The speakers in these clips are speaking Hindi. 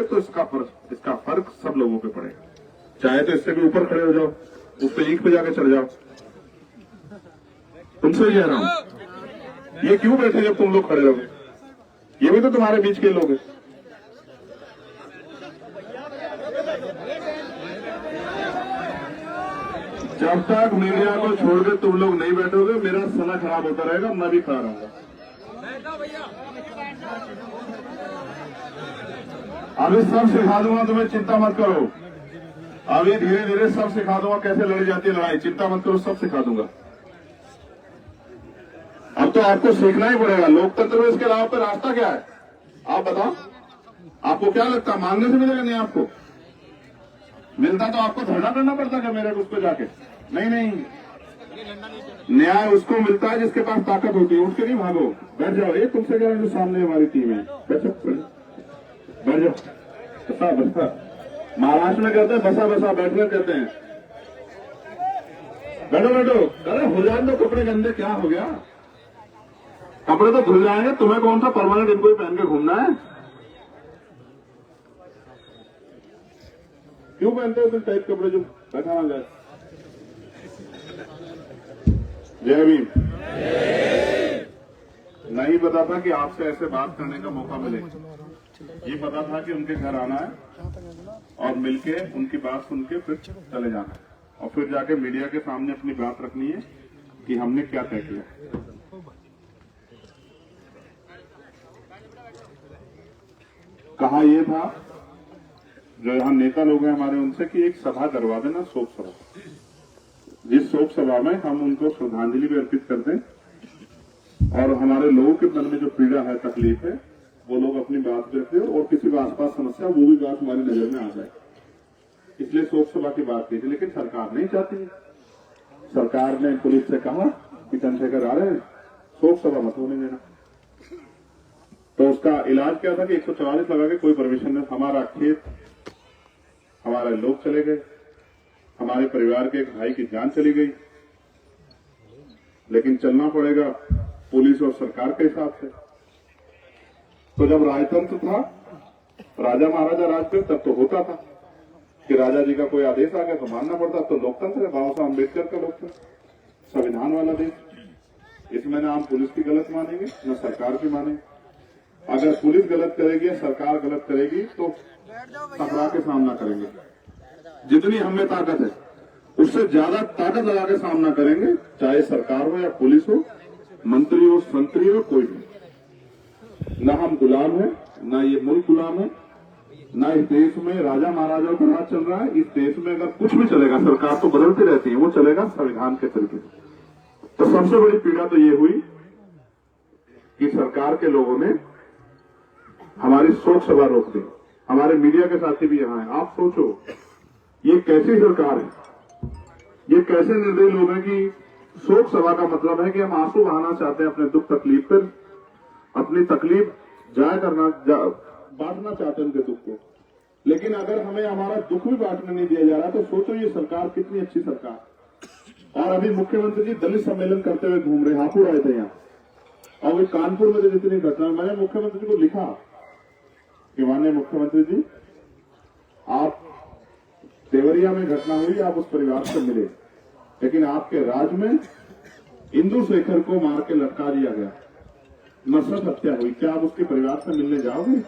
तो इसका फर्क सब लोगों पे पड़ेगा। चाहे तो इससे भी ऊपर खड़े हो जाओ, उस पे ईंट पे जाके चढ़ जाओ। तुमसे कह रहा हूं, ये क्यों बैठे जब तुम लोग खड़े रहोगे? ये भी तो तुम्हारे बीच के लोग हैं। जब तक मीडिया को छोड़ के तुम लोग नहीं बैठोगे, मेरा सना खराब होता रहेगा, मैं भी खड़ा रहूंगा। अभी सब सिखा दूंगा तुम्हें, चिंता मत करो। अभी धीरे धीरे सब सिखा दूंगा कैसे लड़ी जाती है लड़ाई, चिंता मत करो, सब सिखा दूंगा। अब तो आपको सीखना ही पड़ेगा। लोकतंत्र में इसके अलावा पे रास्ता क्या है आप बताओ? आपको क्या लगता है मांगने से मिलेगा? नहीं, आपको मिलता तो आपको धरना करना पड़ता क्या मेरे उस पर जाके? नहीं नहीं, न्याय उसको मिलता है जिसके पास ताकत होती है। उठ के नहीं भागो, बैठ जाओ। ये तुमसे कह रहे हैं जो सामने हमारी टीम है, बैठ जाओ। बसा बसा, महाराष्ट्र में कहते हैं बसा बसा, बैठना कहते हैं। बैठो बैठो। अरे हो जाए तो कपड़े गंदे, क्या हो गया? कपड़े तो धुल जाएंगे, तुम्हें कौन सा परमानेंट इनको ही पहन के घूमना है? क्यों पहनते हो तुम टाइट कपड़े जो बैठा ना जाए? जय भीम। नहीं पता था कि आपसे ऐसे बात करने का मौका मिले। ये पता था कि उनके घर आना है और मिलके उनकी बात सुन के फिर चले जाना है और फिर जाके मीडिया के सामने अपनी बात रखनी है कि हमने क्या तय किया। कहा यह था जो यहाँ नेता लोग हैं हमारे, उनसे कि एक सभा करवा देना, शोक सभा, जिस शोक सभा में हम उनको श्रद्धांजलि भी अर्पित कर दें और हमारे लोगों के मन में जो पीड़ा है, तकलीफ है, वो लोग अपनी बात भी रखें और किसी भी आसपास समस्या वो भी बात हमारी नजर में आ जाए। इसलिए शोक सभा की बात की थी, लेकिन सरकार नहीं चाहती। सरकार ने पुलिस से कहा कि चंद्रशेखर आ रहे हैं, शोक सभा मत होने देना। तो उसका इलाज क्या था कि 144 लगा के कोई परमिशन नहीं। हमारा खेत, हमारे लोग चले गए, हमारे परिवार के एक भाई की जान चली गई, लेकिन चलना पड़ेगा पुलिस और सरकार के हिसाब से। तो जब राजतंत्र था, राजा महाराजा राज थे, तब तो होता था कि राजा जी का कोई आदेश आ गया तो मानना पड़ता। तो लोकतंत्र है, बाबा साहब अम्बेडकर का लोकतंत्र, संविधान वाला देश। इसमें ना हम पुलिस की गलत मानेंगे न सरकार की मानेंगे। अगर पुलिस गलत करेगी या सरकार गलत करेगी तो टकरा के सामना करेंगे। जितनी हमें ताकत है उससे ज्यादा ताकत लगा के सामना करेंगे, चाहे सरकार हो या पुलिस हो, मंत्री हो, संतरी हो, कोई भी। न हम गुलाम है, न ये मुल्क गुलाम है, न इस देश में राजा महाराजाओं का राज चल रहा है। इस देश में अगर कुछ भी चलेगा, सरकार तो बदलती रहती है, वो चलेगा संविधान के तरीके से। तो सबसे बड़ी पीड़ा तो ये हुई कि सरकार के लोगों ने हमारी शोक सभा रोक दी। हमारे मीडिया के साथी भी यहाँ हैं। आप सोचो ये कैसी सरकार है, ये कैसे निर्दयी लोग हैं कि शोक सभा का मतलब है कि हम आंसू बहाना चाहते हैं अपने दुख तकलीफ पर, अपनी तकलीफ बांटना चाहते हैं उनके दुख को। लेकिन अगर हमें हमारा दुख भी बांटने नहीं दिया जा रहा तो सोचो ये सरकार कितनी अच्छी सरकार। और अभी मुख्यमंत्री जी दलित सम्मेलन करते हुए घूम रहे, हापुड़ आए थे यहाँ, और वही कानपुर में जितनी घटना, मैंने मुख्यमंत्री जी को लिखा कि माननीय मुख्यमंत्री जी, आप देवरिया में घटना हुई, आप उस परिवार से मिले, लेकिन आपके राज में इंदु शेखर को मार के लटका दिया गया, नरसत हत्या हुई, क्या आप उसके परिवार से मिलने जाओगे?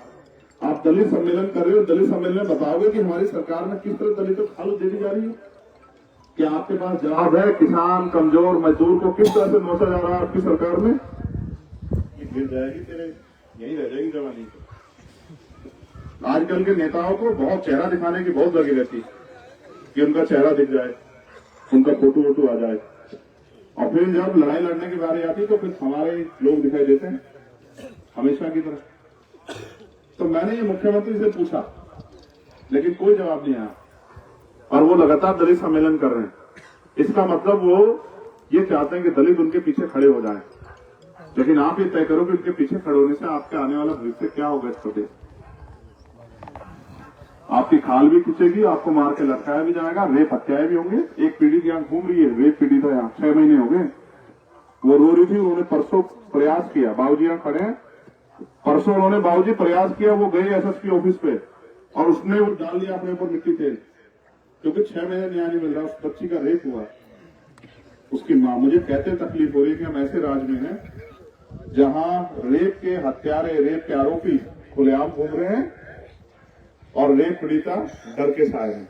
आप दलित सम्मेलन कर रहे हो, दलित सम्मेलन में बताओगे कि हमारी सरकार में किस तरह दलितों को खालू दे दी जा रही है? क्या आपके पास जवाब है? किसान, कमजोर, मजदूर को किस तरह से नोचा जा रहा है आपकी सरकार में? गिर जाएगी तेरे, यही रह जाएगी जवानी। आजकल के नेताओं को बहुत चेहरा दिखाने की बहुत लगी रहती है कि उनका चेहरा दिख जाए, उनका फोटो वोटो आ जाए, और फिर जब लड़ाई लड़ने की बारी आती है तो फिर हमारे लोग दिखाई देते हैं हमेशा की तरह। तो मैंने ये मुख्यमंत्री से पूछा, लेकिन कोई जवाब नहीं आया, और वो लगातार दलित सम्मेलन कर रहे हैं। इसका मतलब वो ये चाहते हैं कि दलित उनके पीछे खड़े हो जाएं। लेकिन आप ये तय करो कि उनके पीछे खड़े होने से आपके आने वाला भविष्य क्या होगा इस प्रदेश। आपकी खाल भी खींचेगी, आपको मार के लटकाया भी जाएगा, रेप हत्याएं भी होंगे। एक पीड़ित यहाँ घूम रही है, रेप पीड़ित है यहाँ, 6 महीने हो गए, वो रो रही थी। उन्होंने परसों प्रयास किया, बाबूजी यहाँ खड़े हैं, परसों उन्होंने बाबूजी प्रयास किया, वो गए एसएसपी ऑफिस पे और उसने वो डाल दिया अपने ऊपर मिट्टी तेल, क्योंकि 6 महीने न्याय नहीं मिल रहा। उस बच्ची का रेप हुआ, उसकी मां, मुझे कहते तकलीफ हो रही है कि हम ऐसे राज्य में हैं जहां रेप के हत्यारे, रेप के आरोपी खुलेआम घूम रहे हैं और रेप पीड़िता डर के साए हैं,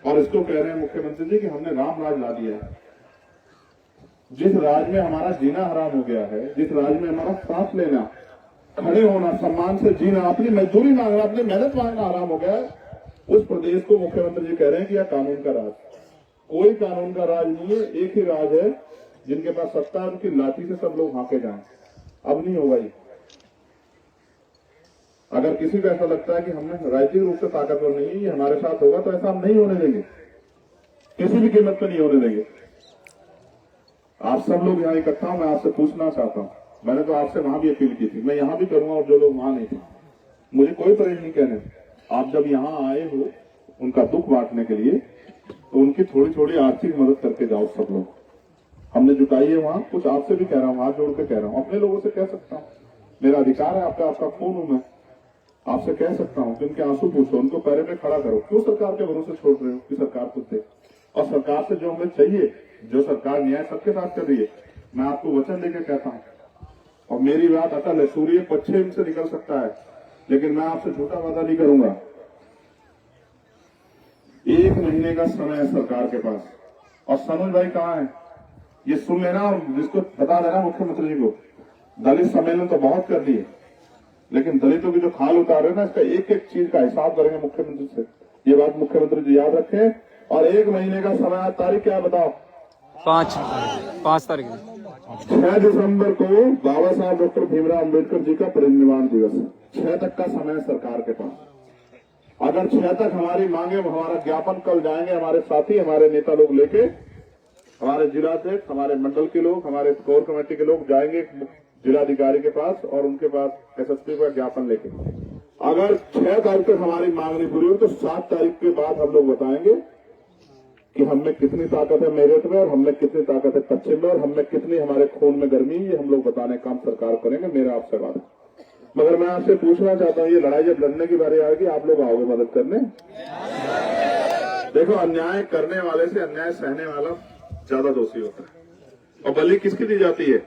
और इसको कह रहे हैं मुख्यमंत्री जी कि हमने राम राज ला दिया है। जिस राज्य में हमारा जीना हराम हो गया है, जिस राज्य में हमारा सांस लेना, खड़े होना, सम्मान से जीना, अपनी मजदूरी मांगना, अपनी मेहनत मांगना हराम हो गया है, उस प्रदेश को मुख्यमंत्री जी कह रहे हैं कि यह कानून का राज। कोई कानून का राज नहीं है, एक ही राज है, जिनके पास सत्ता है उनकी लाठी से सब लोग हाके जाएं। अब नहीं होगा ये। अगर किसी को ऐसा लगता है कि हमने राजनीतिक रूप से ताकतवर नहीं है, ये हमारे साथ होगा, तो ऐसा हम नहीं होने देंगे, किसी भी कीमत पर नहीं होने देंगे। आप सब लोग यहाँ इकट्ठा हूं, मैं आपसे पूछना चाहता हूं, मैंने तो आपसे वहां भी अपील की थी, मैं यहां भी करूंगा, और जो लोग वहां नहीं थे, मुझे कोई परहेज नहीं कहने। आप जब यहाँ आए हो उनका दुख बांटने के लिए, तो उनकी थोड़ी थोड़ी आर्थिक मदद करके जाओ। सब लोग हमने जुटाई है वहां, कुछ आपसे भी कह रहा हूं, हाथ जोड़ के कह रहा हूं, अपने लोगों से कह सकता हूं, मेरा अधिकार है, आपका खून हूं मैं, आपसे कह सकता हूं कि उनके आंसू पूछो, उनको पैरे पे खड़ा करो। क्यों सरकार के भरोसे छोड़ रहे हो कि सरकार खुद दे? और सरकार से जो हमें चाहिए, जो सरकार न्याय सबके साथ कर रही है, मैं आपको वचन देकर कहता हूं, और मेरी बात अटल है, सूर्य पश्चिम से निकल सकता है, लेकिन मैं आपसे झूठा वादा नहीं करूंगा। 1 महीने का समय है सरकार के पास, और सनोज भाई कहाँ है ये सुन लेना, और जिसको बता देना मुख्यमंत्री जी को, दलित सम्मेलन तो बहुत कर दिए, लेकिन दलितों की जो खाल उतार रहे हैं ना, इसका एक एक चीज का हिसाब करेंगे मुख्यमंत्री से। ये बात मुख्यमंत्री जी याद रखें। और 1 महीने का समय, तारीख क्या बताओ? 5 तारीख 6 दिसंबर को बाबा साहब डॉक्टर भीमराव अंबेडकर जी का परिनिर्वाण दिवस है। 6 तक का समय है सरकार के पास। अगर 6 तक हमारी मांगे, हमारा ज्ञापन कल जाएंगे हमारे साथी, हमारे नेता लोग लेके, हमारे जिलाध्यक्ष, हमारे मंडल के लोग, हमारे कोर कमेटी के लोग जाएंगे जिलाधिकारी के पास, और उनके पास एसएसपी का ज्ञापन लेके, अगर 6 तारीख तक हमारी मांग नहीं पूरी हो, तो 7 तारीख के बाद हम लोग बताएंगे कि हमने कितनी ताकत है मेरठ में, और हमने कितनी ताकत है पश्चिम में, और हमने कितनी हमारे खून में गर्मी, ये हम लोग बताने का काम सरकार करेंगे। मेरा आपसे वादा। मगर मैं आपसे पूछना चाहता हूँ, ये लड़ाई जब लड़ने की बारी आएगी, आप लोग आओगे मदद करने? देखो, अन्याय करने वाले से अन्याय सहने वाला ज्यादा दोषी होता है। और बलि किसकी दी जाती है?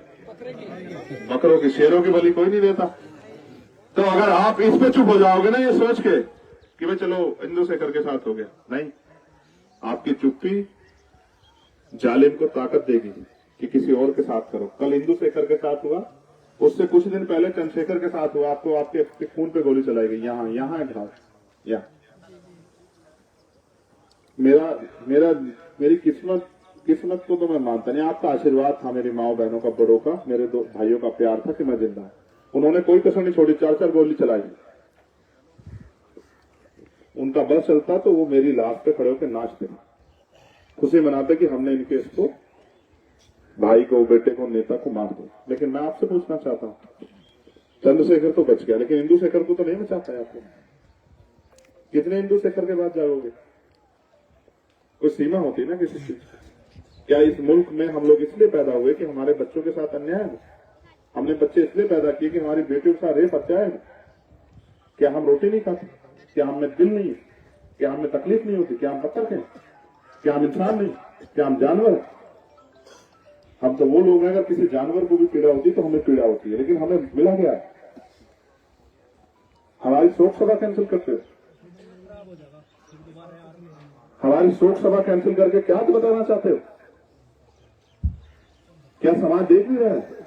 बकरों की। शेरों की बलि कोई नहीं देता। तो अगर आप इस पे चुप हो जाओगे ना, ये सोच के कि भाई चलो इंदु शेखर के साथ हो गया, नहीं, आपकी चुप्पी जालिम को ताकत देगी कि किसी और के साथ करो। कल इंदु शेखर के साथ हुआ, उससे कुछ दिन पहले चंद्रशेखर के साथ हुआ, आपको आपके खून पे गोली चलाई गई, यहाँ है घाव, यहाँ। मेरी किस्मत को तो मैं मानता नहीं, आपका आशीर्वाद था, मेरी माओ बहनों का, बड़ों का, मेरे 2 भाइयों का प्यार था कि मैं जिंदा हूं। उन्होंने कोई कसर नहीं छोड़ी, 4 गोली चलाई। उनका बस चलता तो वो मेरी लाश पे खड़े होकर नाचते, खुशी मनाते कि हमने इनके इसको, भाई को, बेटे को, नेता को मार दिया। लेकिन मैं आपसे पूछना चाहता हूं, चंद्रशेखर तो बच गया, लेकिन इंदु शेखर को तो नहीं बचा पाया आपने। कितने इंदु शेखर के बाद जाओगे? कोई सीमा होती है ना किसी चीज। क्या इस मुल्क में हम लोग इसलिए पैदा हुए कि हमारे बच्चों के साथ अन्याय है? हमने बच्चे इसलिए पैदा किए कि हमारी बेटियों के साथ रेप हत्या है? क्या हम रोटी नहीं खाते? क्या हमें दिल नहीं है? क्या हमें तकलीफ नहीं होती? क्या हम पत्थर हैं? क्या हम इंसान नहीं? क्या हम जानवर हैं? हम तो वो लोग हैं, अगर किसी जानवर को भी पीड़ा होती तो हमें पीड़ा होती है, लेकिन हमें मिला गया है। हमारी शोक सभा कैंसिल करते हो, हमारी शोक सभा कैंसिल करके क्या तो बताना चाहते हो? क्या समाज देख नहीं रहा है?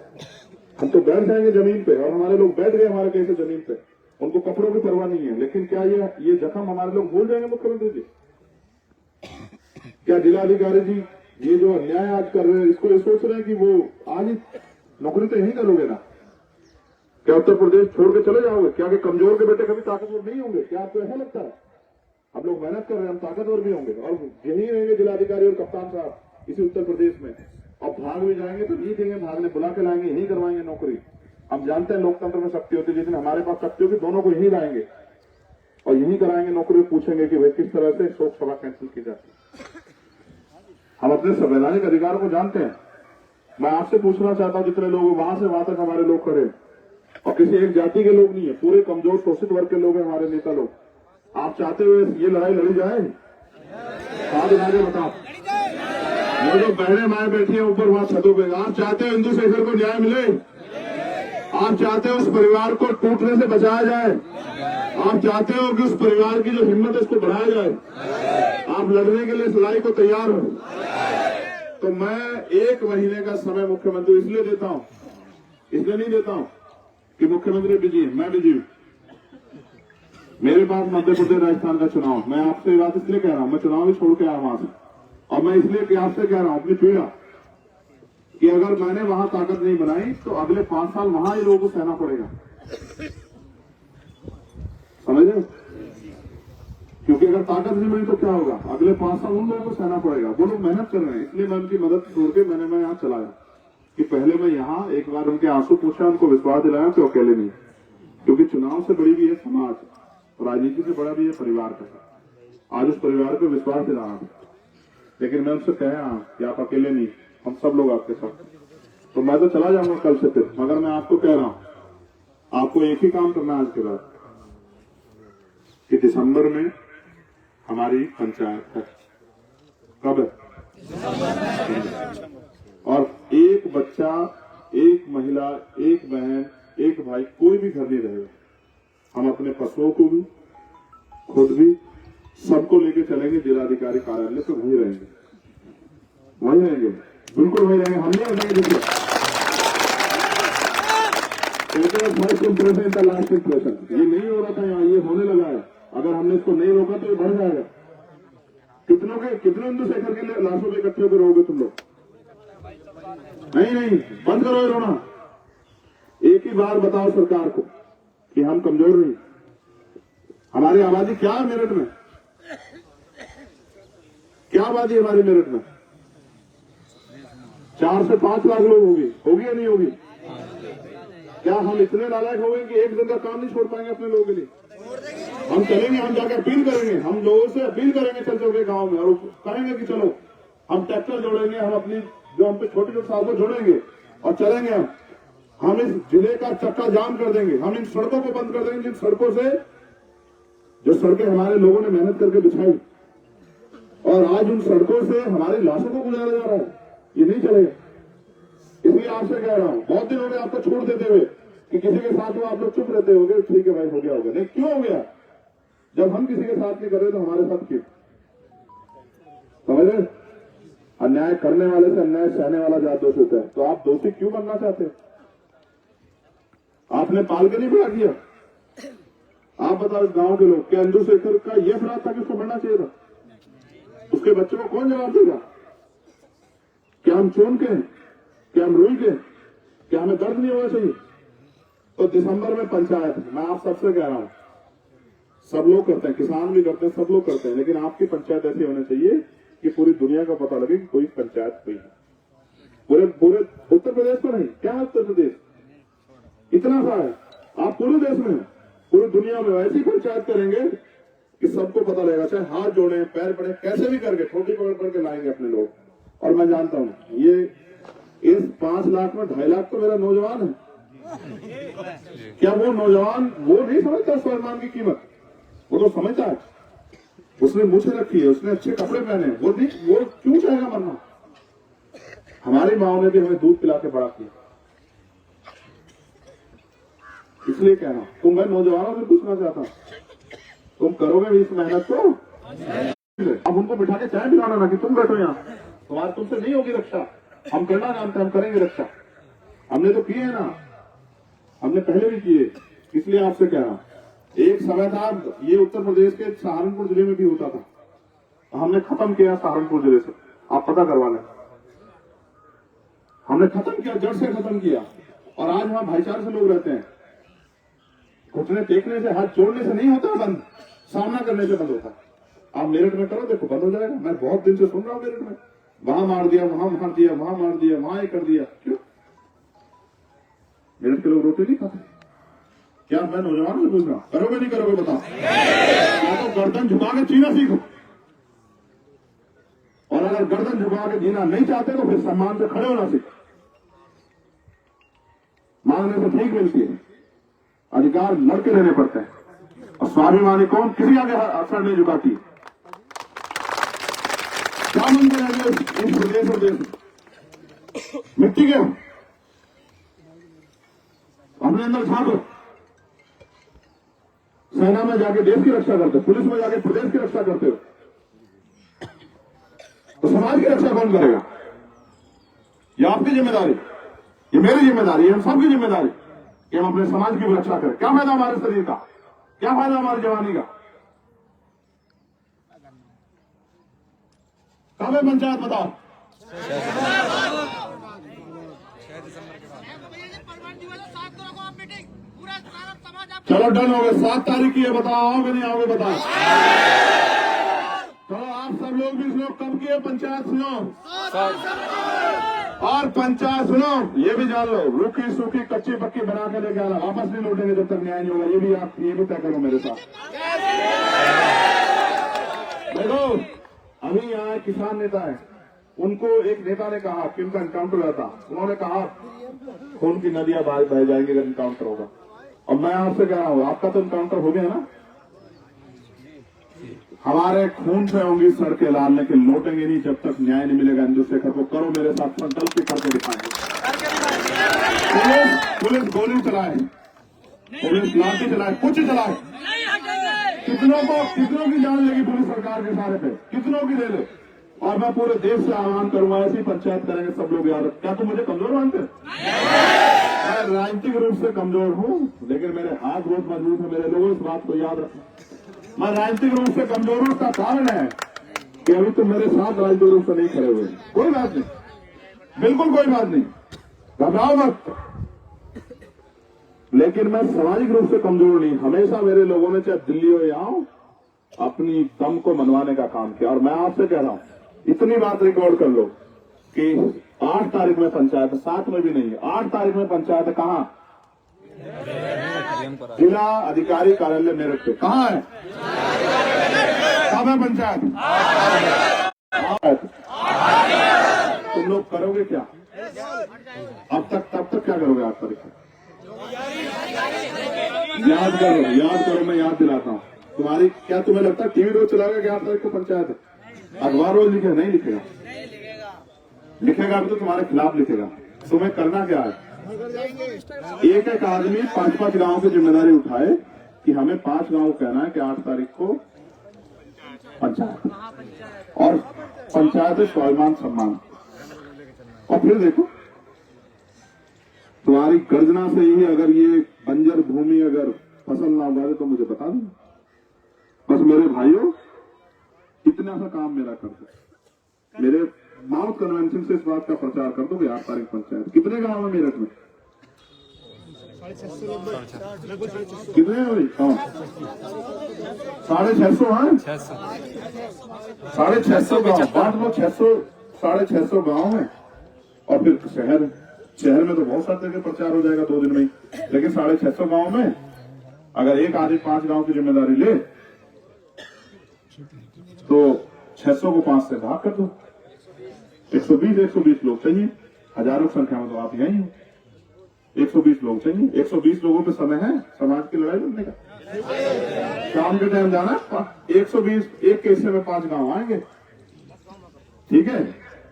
हम तो बैठ जाएंगे जमीन पे, और हमारे लोग बैठ गए हमारे कैसे जमीन पे, उनको कपड़ों की परवाह नहीं है। लेकिन क्या ये जख्म हमारे लोग भूल जाएंगे मुख्यमंत्री जी? क्या जिलाधिकारी जी ये जो अन्याय आज कर रहे हैं, इसको ये सोच रहे हैं कि वो आज ही नौकरी तो यही करोगे ना? क्या उत्तर प्रदेश छोड़ के चले जाओगे? क्या कि कमजोर के बेटे कभी ताकतवर नहीं होंगे? क्या आपको ऐसा लगता है? हम लोग मेहनत कर रहे हैं, हम ताकतवर भी होंगे, और यही रहेंगे जिलाधिकारी और कप्तान साहब इसी उत्तर प्रदेश में। और भाग भी जाएंगे तो नहीं देंगे, भागने बुला के लाएंगे, यही करवाएंगे नौकरी। हम जानते हैं लोकतंत्र में शक्ति होती है, जिस दिन हमारे पास शक्ति होगी दोनों को यही लाएंगे और यही कराएंगे नौकरी। पूछेंगे कि भाई किस तरह से शोक सभा कैंसिल की जाती है। हम अपने संवैधानिक अधिकार को जानते हैं। मैं आपसे पूछना चाहता हूं, जितने लोग वहां से वहां तक हमारे लोग खड़े, और किसी एक जाति के लोग नहीं है, पूरे कमजोर शोषित वर्ग के लोग हैं हमारे नेता लोग। आप चाहते हुए ये लड़ाई लड़ी जाए? साथ आगे बताओ। वो जो बहने माए बैठी है ऊपर वहां छतों पे, आप चाहते हो इंदुशेखर को न्याय मिले? आप चाहते हो उस परिवार को टूटने से बचाया जाए? आप चाहते हो कि उस परिवार की जो हिम्मत है उसको बढ़ाया जाए? आप लड़ने के लिए इस लड़ाई को तैयार हो? तो मैं 1 महीने का समय मुख्यमंत्री इसलिए देता हूं, इसलिए नहीं देता हूं कि मुख्यमंत्री बिजी है, मैं बिजी हूं। मेरे पास मध्य प्रदेश राजस्थान का चुनाव, मैं आपसे ये बात इसलिए कह रहा हूं, मैं चुनाव भी छोड़ के आया वहां से, और मैं इसलिए आपसे कह रहा हूं अपनी पीड़ा कि अगर मैंने वहां ताकत नहीं बनाई तो अगले 5 साल वहां ही लोगों को सहना पड़ेगा। समझ रहे? क्योंकि अगर ताकत नहीं बनी तो क्या होगा? अगले 5 साल उन लोगों को सहना पड़ेगा। वो लोग मेहनत कर रहे हैं, इसलिए मैं उनकी मदद छोड़ के मैं यहाँ चला गया कि पहले मैं यहाँ एक बार उनके आंसू पूछा, उनको विश्वास दिलाया कि अकेले नहीं, क्योंकि चुनाव से बड़ी भी है समाज, राजनीति से बड़ा भी है परिवार का। आज उस परिवार को विश्वास दिलाना, लेकिन मैं उनसे कह रहा हूं कि आप अकेले नहीं, हम सब लोग आपके साथ। तो मैं तो चला जाऊंगा कल से फिर, मगर मैं आपको कह रहा हूं आपको एक ही काम करना है आज के बाद कि दिसंबर में हमारी पंचायत है। कब है? और एक बच्चा, एक महिला, एक बहन, एक भाई, कोई भी घर नहीं रहेगा। हम अपने पशुओं को भी, खुद भी, सबको लेके चलेंगे जिलाधिकारी कार्यालय पे, वहीं रहेंगे, वहीं रहेंगे, बिल्कुल वहीं रहेंगे। हम नहीं रहेंगे देखिए, फर्स्ट इंप्रेशन लास्ट इंप्रेशन, ये नहीं हो रहा था यहाँ, ये होने लगा है। अगर हमने इसको नहीं रोका तो ये बढ़ जाएगा। कितने इंदुशेखर के लाशों पे इकट्ठे होकर रहोगे तुम लोग? नहीं, बंद करो ये रोना। एक ही बार बताओ सरकार को कि हम कमजोर नहीं। हमारी आबादी क्या है मेरठ में? क्या आबादी हमारी मेरठ में? 4 से 5 लाख लोग होगी या नहीं होगी? क्या हम इतने नालायक हो गए कि एक दिन का काम नहीं छोड़ पाएंगे अपने लोगों के लिए? हम चलेंगे, हम जाकर अपील करेंगे, हम लोगों से अपील करेंगे चल के गांव में, और कहेंगे कि चलो हम ट्रैक्टर जोड़ेंगे, हम अपनी जो हम पे छोटे छोटे साधन जोड़ेंगे और चलेंगे। हम इस जिले का चक्का जाम कर देंगे, हम इन सड़कों को बंद कर देंगे, जिन सड़कों से जो सड़कें हमारे लोगों ने मेहनत करके बिछाई, और आज उन सड़कों से हमारी लाशों को गुजारा जा रहा है। ये नहीं चलेगा। इसलिए आपसे कह रहा हूं, बहुत दिन हो गए आपको छोड़ देते हुए कि किसी के साथ हो आप लोग चुप रहते होगे, ठीक है भाई हो गया होगा। नहीं, क्यों हो गया? जब हम किसी के साथ नहीं कर रहे तो हमारे साथ क्यों? समझ रहे? अन्याय करने वाले से अन्याय सहने वाला ज्यादा दोष होता है। तो आप दोषी क्यों बनना चाहते? आपने पाल के नहीं बड़ा किया। आप बताओ गांव के लोग, क्या इंदुशेखर का यह अपराध था कि उसको मरना चाहिए था? उसके बच्चों को कौन जवाब देगा? क्या हम चोन के हैं? क्या हम रोई के? क्या हमें दर्द नहीं होना चाहिए? तो दिसंबर में पंचायत, मैं आप सबसे कह रहा हूं, सब लोग करते हैं, किसान भी करते हैं, सब लोग करते हैं, लेकिन आपकी पंचायत ऐसी होनी चाहिए कि पूरी दुनिया का पता लगे कि कोई पंचायत हुई है। पूरे उत्तर प्रदेश को नहीं, क्या उत्तर प्रदेश इतना सा है, आप पूरे देश में, पूरी दुनिया में ऐसी पंचायत करेंगे कि सबको पता लगेगा, चाहे हाथ जोड़े, पैर पड़े, कैसे भी करके ठोटी पकड़ के लाएंगे अपने लोग। और मैं जानता हूं ये इस 5 लाख में 2.5 लाख तो मेरा नौजवान है। क्या वो नौजवान वो नहीं समझता स्वाभिमान की कीमत? वो तो समझता है, उसने मूछें रखी है, उसने अच्छे कपड़े पहने, वो क्यों चाहेगा मरना? हमारी माओ ने भी हमें दूध पिला के बड़ा किया। इसलिए कहना, तुम मैं नौजवानों से पूछना चाहता हूं, तुम करोगे भी इस मेहनत को? अब उनको बिठा के चाय पिलाना ना कि तुम बैठो यहाँ, तुम्हारे तुमसे नहीं होगी रक्षा। हम करना जानते हैं, हम करेंगे रक्षा। हमने तो किए है ना, हमने पहले भी किए। इसलिए आपसे कह रहा हूं, एक समय था ये उत्तर प्रदेश के सहारनपुर जिले में भी होता था, हमने खत्म किया सहारनपुर जिले से। आप पता करवा लें, हमने खत्म किया, जड़ से खत्म किया। और आज वहां भाईचारे से लोग रहते हैं। घुटने टेकने से, हाथ जोड़ने से नहीं होता बंद, सामना करने से बंद होता। आप मेरठ में करो, देखो बंद हो जाएगा। मैं बहुत दिन से सुन रहा हूं मेरठ में, वहां मार दिया, वहां मार दिया, वहां मार दिया, वहां ये कर दिया। क्यों? मेरठ के लोग रोटी नहीं खाते? क्या मैं नौजवान से पूछ रहा हूं, करोगे नहीं करोगे बताओ? या तो गर्दन झुका के जीना सीखो, और अगर गर्दन झुका के जीना नहीं चाहते तो फिर सम्मान से खड़े होना सीखो। मांगने से ठीक मिलती है, अधिकार लड़के लेने पड़ते हैं। और स्वाभिमानी कौन किसी आगे असर नहीं झुकाती। क्या बनते रहेंगे इस प्रदेश और देश में? मिट्टी के अपने अंदर झांको। सेना में जाके देश की रक्षा करते हो, पुलिस में जाके प्रदेश की रक्षा करते हो, तो समाज की रक्षा कौन करेगा? ये आपकी जिम्मेदारी, ये मेरी जिम्मेदारी, हम सबकी जिम्मेदारी कि हम अपने समाज की भी रक्षा करें। क्या फायदा हमारे शरीर का, क्या फायदा हमारी जवानी का? कब है पंचायत बताओ? चलो डन हो गए, 7 तारीख की है, बताओ आओगे नहीं आओगे बताओ। चलो आप सब लोग भी सुनो, कब की है पंचायत सुनो, और पंचायत सुनो ये भी जान लो, रूखी सूखी कच्ची पक्की बना के लेके आना, वापस नहीं लौटेंगे जब तक न्याय नहीं होगा। ये भी आप ये भी तय करो मेरे साथ। देखो अभी यहाँ किसान नेता है, उनको एक नेता ने कहा कि उनका एनकाउंटर हुआ था, उन्होंने कहा खून की नदियां बह जाएंगी अगर एनकाउंटर होगा। और मैं आपसे कह रहा हूं आपका तो एनकाउंटर हो गया ना, हमारे खून से होंगी सड़कें लाल, लेकिन लौटेंगे नहीं जब तक न्याय नहीं मिलेगा। इंदुशेखर को करो मेरे साथ संकल्प करके दिखाएंगे। पुलिस गोली चलाए, पुलिस लाठी चलाए, कुछ चलाए, कितनों की जान लेगी पुलिस सरकार के सहारे पे, कितनों की ले ले। और मैं पूरे देश से आह्वान करूंगा ऐसी पंचायत करेंगे सब लोग याद। क्या तुम मुझे कमजोर मानते? मैं राजनीतिक रूप से कमजोर हूं, लेकिन मेरे हाथ बहुत मजबूत है। मेरे लोगों इस बात को याद रखना, मैं राजनीतिक रूप से कमजोर हूं, उसका कारण है कि अभी तुम मेरे साथ राजनीतिक रूप से नहीं खड़े हुए। कोई बात नहीं, बिल्कुल कोई बात नहीं, घबराओ मत। लेकिन मैं सामाजिक रूप से कमजोर नहीं। हमेशा मेरे लोगों ने चाहे दिल्ली हो या हो, अपनी दम को मनवाने का काम किया। और मैं आपसे कह रहा हूं, इतनी बात रिकॉर्ड कर लो कि 8 तारीख में पंचायत है, 7 में भी नहीं है, 8 तारीख में पंचायत है। कहां? जिला अधिकारी कार्यालय मेरठ पे। कहां है? कब है पंचायत? तुम लोग करोगे क्या अब तक? तब तक क्या करोगे 8 तारीख में? याद करो, मैं याद दिलाता हूँ। तुम्हारी क्या तुम्हें लगता है टीवी रोज चलाएगा कि 8 तारीख को पंचायत है? अखबार रोज लिखेगा? नहीं लिखेगा, लिखेगा भी तो तुम्हारे खिलाफ लिखेगा। तुम्हें करना क्या है? एक एक आदमी 5-5 गांव की जिम्मेदारी उठाए कि हमें 5 गांव कहना है कि 8 तारीख को पंचायत, और पंचायत है स्वाभिमान सम्मान। और फिर देखो तुम्हारी गर्जना से ही अगर ये बंजर भूमि अगर फसल ना उगाए तो मुझे बता दो। बस मेरे भाइयों इतना सा काम मेरा कर दो, मेरे माउथ कन्वेंशन से इस बात का प्रचार कर दो कि 8 तारीख पंचायत। कितने गांव है मेरठ में? कितने हैं भाई? हाँ 650 हैं, 650 गाँव बांट लो, 650 गाँव है। और फिर शहर में तो बहुत सारे जगह प्रचार हो जाएगा 2 दिन में ही, लेकिन 650 गाँव में अगर एक आदमी 5 गाँव की जिम्मेदारी ले तो 600 को 5 से भाग कर दो, 120 लोग चाहिए, हजारों की संख्या में तो आप यही हो। 120 लोग चाहिए, 120 लोगों पे समय है समाज की लड़ाई लड़ने का। शाम के टाइम जाना, 120 एक केसे में 5 गांव आएंगे, ठीक है।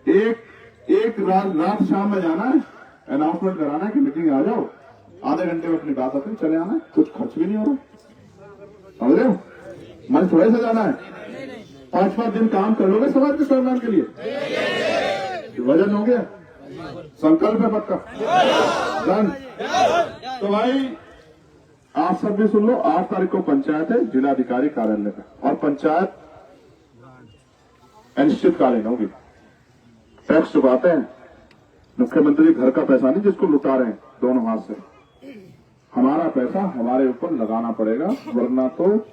एक रात शाम में जाना है, अनाउंसमेंट कराना है कि मीटिंग आ जाओ, आधे घंटे में अपनी बात अपनी चले आना है, कुछ खर्च भी नहीं हो रहा, समझ रहे हो? मन थोड़े से जाना है, 5-5 दिन काम कर लोगे समाज के सम्मान के लिए, वजन हो गया, संकल्प है पक्का डन। तो भाई आप सब भी सुन लो, 8 तारीख को पंचायत है जिलाधिकारी कार्यालय पे, और पंचायत अनिश्चितकालीन होगी। टैक्स चुकाते हैं, मुख्यमंत्री घर का पैसा नहीं जिसको लुटा रहे हैं दोनों हाथ से, हमारा पैसा हमारे ऊपर लगाना पड़ेगा, वरना तो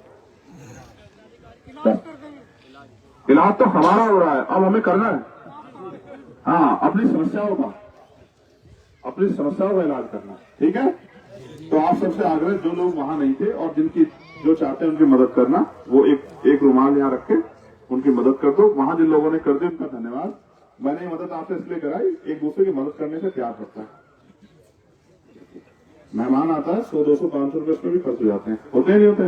इलाज तो हमारा हो रहा है, अब हमें करना है। हाँ, अपनी समस्याओं का इलाज करना, ठीक है। तो आप सबसे आग्रह, जो लोग वहां नहीं थे और जिनकी जो चाहते हैं उनकी मदद करना, वो एक रुमाल यहाँ रख के उनकी मदद कर दो। वहां जिन लोगों ने कर दी उनका धन्यवाद। मैंने ये मदद आपसे इसलिए कराई, एक दूसरे की मदद करने से प्यार बढ़ता है। मेहमान आता है 100, 200, 500 रुपए उसमें भी खर्च हो जाते हैं, होते नहीं होते?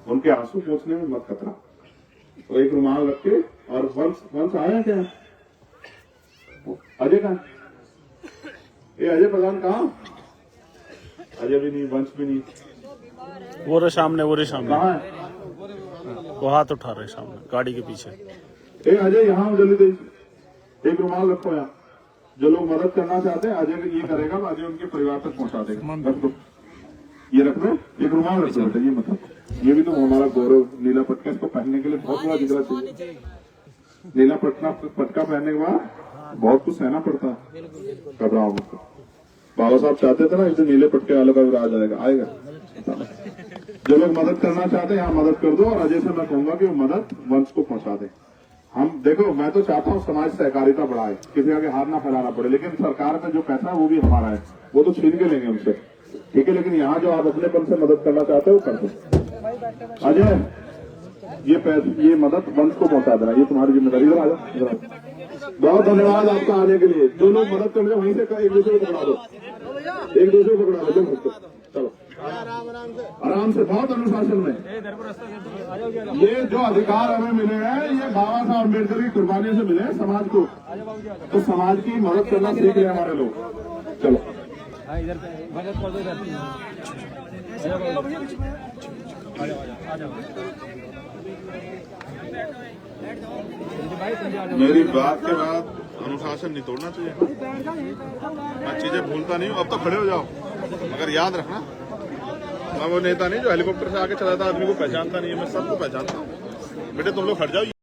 उनके आंसू पोंछने में मत खतरा। तो एक रुमाल रख के, और वंश आया क्या? अजय कहाँ? ये अजय प्रधान कहाँ? अजय भी नहीं, वंश भी नहीं, वो रहे सामने, कहाँ है? वो हाथ उठा रहे सामने गाड़ी के पीछे। ए अजय यहाँ हो, जल्दी दे, एक रुमाल रखो यहाँ। जो लोग मदद करना चाहते हैं, अजय ये करेगा, अजय उनके परिवार तक पहुंचा देगा। रख दो, ये रख दो, एक रुमाल रख दो बेटा, ये मतलब ये भी तो हमारा गौरव। नीला पटका इसको पहनने के लिए बहुत बड़ा जिगरा चाहिए। नीला पटका पहनने के बाद बहुत कुछ सहना पड़ता है। घबराओ मत। बाबा साहब चाहते थे ना इस दिन नीले पटके वालों का भी राज आएगा। जो लोग मदद करना चाहते हैं यहाँ मदद कर दो, और अजय से मैं कहूंगा कि वो मदद वंश को पहुंचा दे। हम देखो, मैं तो चाहता हूँ समाज सहकारिता बढ़ाए, किसी आगे हाथ ना फैलाना पड़े, लेकिन सरकार में जो पैसा है वो भी हमारा है, वो तो छीन के लेंगे हमसे, ठीक है? लेकिन यहाँ जो आप अपनेपन से मदद करना चाहते हो वो कर दो। अजय ये मदद वंश को पहुंचा देना, ये तुम्हारी जिम्मेदारी। इधर आ जाओ। बहुत धन्यवाद आपका आने के लिए। जो लोग मदद कर रहे हैं वहीं से एक दूसरे को पकड़ा दो, एक दूसरे को पकड़ा दो। चलो आराम से, बहुत अनुशासन में। ये जो अधिकार हमें मिले हैं, ये बाबा साहब अम्बेडकर की कुर्बानी से मिले हैं समाज को, तो समाज की मदद करना सीख रहे हैं हमारे लोग। चलो मेरी बात के बाद अनुशासन नहीं तोड़ना चाहिए। मैं चीजें भूलता नहीं हूँ। अब तो खड़े हो जाओ, मगर याद रखना मैं वो नेता नहीं जो हेलीकॉप्टर से आके चलाता आदमी को पहचानता नहीं है। मैं सबको पहचानता हूँ। बेटे तुम लोग हट जाओ।